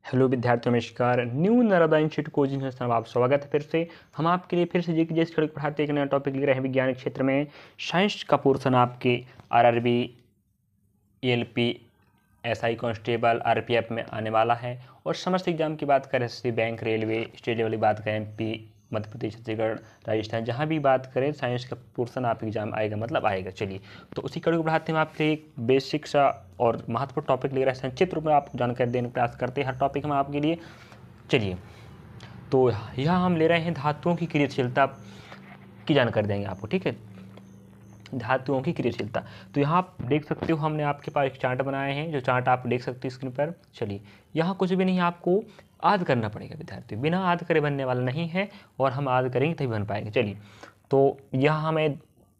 Hello विद्यार्थियों, नमस्कार। New Narmada institute coaching संस्थान में आप स्वागत है। फिर से हम आपके लिए फिर से जी के जैसे थोड़ी पढ़ाते एक नया टॉपिक ले रहे हैं विज्ञान के क्षेत्र में। साइंस का पोर्शन आपके RRB, ALP, SI constable, RPF में आने वाला है। और समस्त एग्जाम की बात करें, जैसे बैंक, रेलवे, स्टेट लेवल की बात करें, एमपी, मध्य प्रदेश, छत्तीसगढ़, राजस्थान, जहाँ भी बात करें साइंस का पोर्शन आप एग्जाम आएगा, मतलब आएगा। चलिए, तो उसी कड़ी को बढ़ाते हैं। आपके लिए एक बेसिक सा और महत्वपूर्ण टॉपिक ले रहे हैं, संक्षिप्त रूप में आपको जानकारी देने का प्रयास करते हैं हर टॉपिक में आपके लिए। चलिए, तो यहाँ हम ले रहे हैं धातुओं की क्रियाशीलता की जानकारी देंगे आपको, ठीक है। धातुओं की क्रियाशीलता, तो यहाँ आप देख सकते हो, हमने आपके पास एक चार्ट बनाए हैं, जो चार्ट आप देख सकते हो स्क्रीन पर। चलिए, यहाँ कुछ भी नहीं, आपको आद करना पड़ेगा विद्यार्थी, बिना आद करे बनने वाला नहीं है, और हम आद करेंगे तभी बन पाएंगे। चलिए, तो यहाँ हमें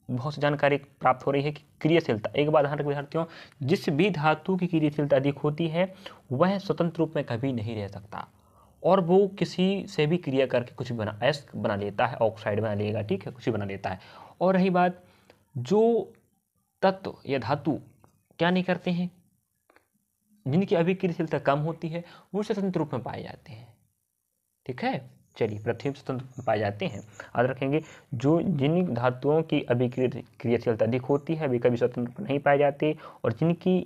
बहुत सी जानकारी प्राप्त हो रही है कि क्रियाशीलता, एक बात ध्यान रखिए विद्यार्थियों, जिस भी धातु की क्रियाशीलता अधिक होती है वह स्वतंत्र रूप में कभी नहीं रह सकता, और वो किसी से भी क्रिया करके कुछ भी बना लेता है, ऑक्साइड बना लेगा, ठीक है, कुछ भी बना लेता है। और रही बात, जो तत्व या धातु क्या नहीं करते हैं, जिनकी अभिक्रियाशीलता कम होती है, वो स्वतंत्र रूप में पाए जाते हैं, ठीक है। चलिए, पृथ्वी में स्वतंत्र रूप में पाए जाते हैं, याद रखेंगे। जो जिन धातुओं की अभिक्रियाशीलता अधिक होती है वे कभी स्वतंत्र रूप में नहीं पाए जाते, और जिनकी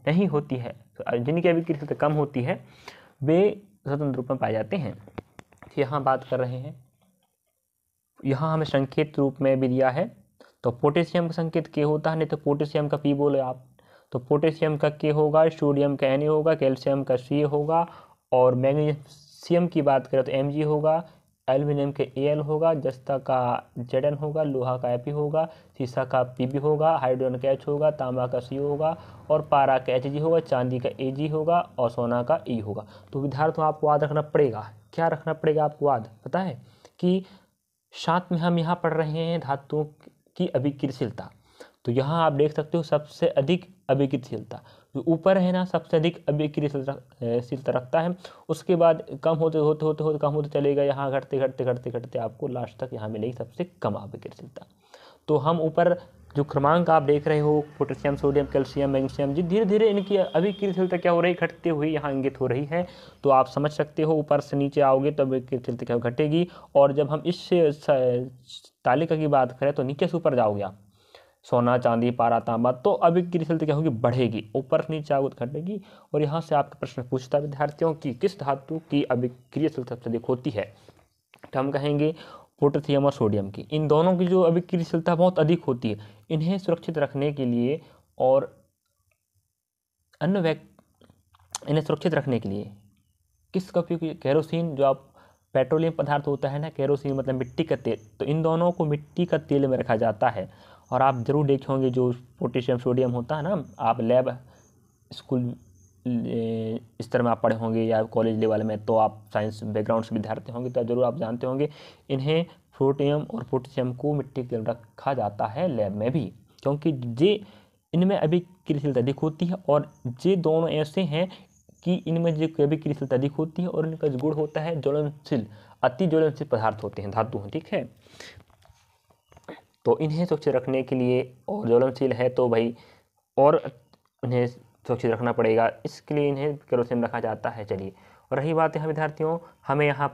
नहीं होती है, जिनकी अभिक्रियाशीलता कम होती है, वे स्वतंत्र रूप में पाए जाते हैं। यहाँ बात कर रहे हैं, यहाँ हमें संकेत रूप में भी दिया है। तो पोटेशियम का संकेत के होता है, नहीं तो पोटेशियम का पी बोले आप। तो पोटेशियम का के होगा, सोडियम का एन होगा, कैल्शियम का सी होगा, और मैग्नीशियम की बात करें तो एम होगा, एल्यूमिनियम के एल होगा, जस्ता का जेडन होगा, लोहा का एपी होगा, सीसा का पीबी होगा, हाइड्रोजन का एच होगा, तांबा का सी होगा, और पारा का एच होगा, चांदी का एजी होगा, और सोना का ई होगा। तो विद्यार्थियों, आपको याद रखना पड़ेगा, क्या रखना पड़ेगा आपको याद, पता है कि साथ में हम यहाँ पढ़ रहे हैं धातुओं की अभिक्रियाशीलता। तो यहाँ आप देख सकते हो सबसे अधिक अभिक्रियाशीलता जो ऊपर है ना, सबसे अधिक अभिक्रियाशीलता रखता है। उसके बाद कम होते होते होते होते कम होते चलेगा, यहाँ घटते घटते घटते घटते आपको लास्ट तक यहाँ मिलेगी सबसे कम अभिक्रियाशीलता। तो हम ऊपर जो क्रमांक आप देख रहे हो, पोटेशियम, सोडियम, कैल्शियम, मैग्नीशियम, जी धीरे धीरे इनकी अभिक्रियाशीलता क्या हो रही है, घटते हुए यहाँ इंगित हो रही है। तो आप समझ सकते हो, ऊपर से नीचे आओगे तो अभिक्रियाशीलता क्या घटेगी। और जब हम इस तालिका की बात करें तो नीचे से ऊपर जाओगे आप, सोना, चांदी, पारा, तांबा, तो अभिक्रियाशीलता क्या होगी, बढ़ेगी। ऊपर से नीचे आओगे तो घटेगी। और यहाँ से आपका प्रश्न पूछता है विद्यार्थियों की किस धातु की अभिक्रियाशीलता सबसे अधिक होती है, तो हम कहेंगे पोटेशियम और सोडियम की। इन दोनों की जो अभिक्रियाशीलता बहुत अधिक होती है, इन्हें सुरक्षित रखने के लिए और इन्हें सुरक्षित रखने के लिए किसका उपयोग, केरोसिन, जो आप पेट्रोलियम पदार्थ होता है ना, केरोसिन मतलब मिट्टी का तेल, तो इन दोनों को मिट्टी का तेल में रखा जाता है। और आप जरूर देखे होंगे जो पोटेशियम सोडियम होता है ना, आप लैब स्कूल इस तरह में आप पढ़े होंगे या कॉलेज लेवल में, तो आप साइंस बैकग्राउंड से विद्यार्थी होंगे तो जरूर आप जानते होंगे, इन्हें सोडियम और पोटेशियम को मिट्टी के अंदर रखा जाता है लैब में भी, क्योंकि ये इनमें अभिक्रियाशीलता अधिक होती है। और ये दोनों ऐसे हैं कि इनमें जो अभिक्रियाशीलता अधिक होती है और इनका जो गुण होता है ज्वलनशील, अति ज्वलनशील पदार्थ होते हैं, धातु हैं, ठीक है। तो इन्हें सुरक्षित रखने के लिए, और ज्वलनशील है तो भाई और इन्हें सुरक्षित रखना पड़ेगा, इसके लिए इन्हें केरोसिन रखा जाता है। चलिए, और रही बात यहाँ विद्यार्थियों, हमें यहाँ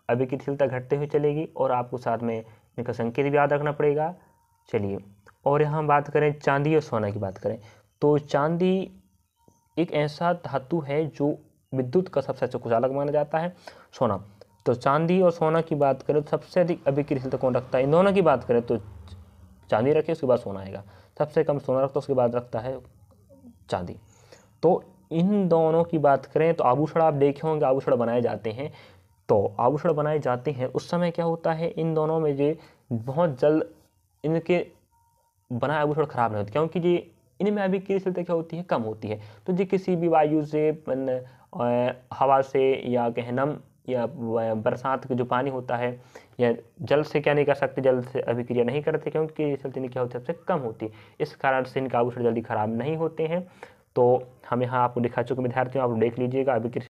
अभिक्रियाशीलता घटते हुए चलेगी, और आपको साथ में इनका संकेत भी याद रखना पड़ेगा। चलिए, और यहाँ हम बात करें चांदी और सोना की बात करें, तो चांदी एक ऐसा धातु है जो विद्युत का सबसे अच्छा कुचालक माना जाता है। सोना, तो चांदी और सोना की बात करें तो सबसे अधिक अभिक्रियाशीलता कौन रखता है, इन दोनों की बात करें तो चांदी रखे, उसके बाद सोना आएगा, सबसे कम सोना रखता है, उसके बाद रखता है चांदी। तो इन दोनों की बात करें तो आभूषण आप देखे होंगे, आभूषण बनाए जाते हैं, तो आभूषण बनाए जाते हैं उस समय क्या होता है, इन दोनों में जो बहुत जल्द इनके बनाए आभूषण खराब नहीं होते, क्योंकि ये इनमें अभिक्रियाशीलता क्या होती है, कम होती है। तो ये किसी भी वायु से, हवा से, या कहें नम या बरसात के जो पानी होता है या जल से क्या नहीं कर सकते, जल से अभिक्रिया नहीं करते, क्योंकि चलती क्या होती है, सबसे कम होती है। इस कारण से इनका आभूषण जल्दी खराब नहीं होते हैं। तो हम यहाँ आपको दिखा चुके विद्यार्थियों, आप देख लीजिएगा अभिक्रिया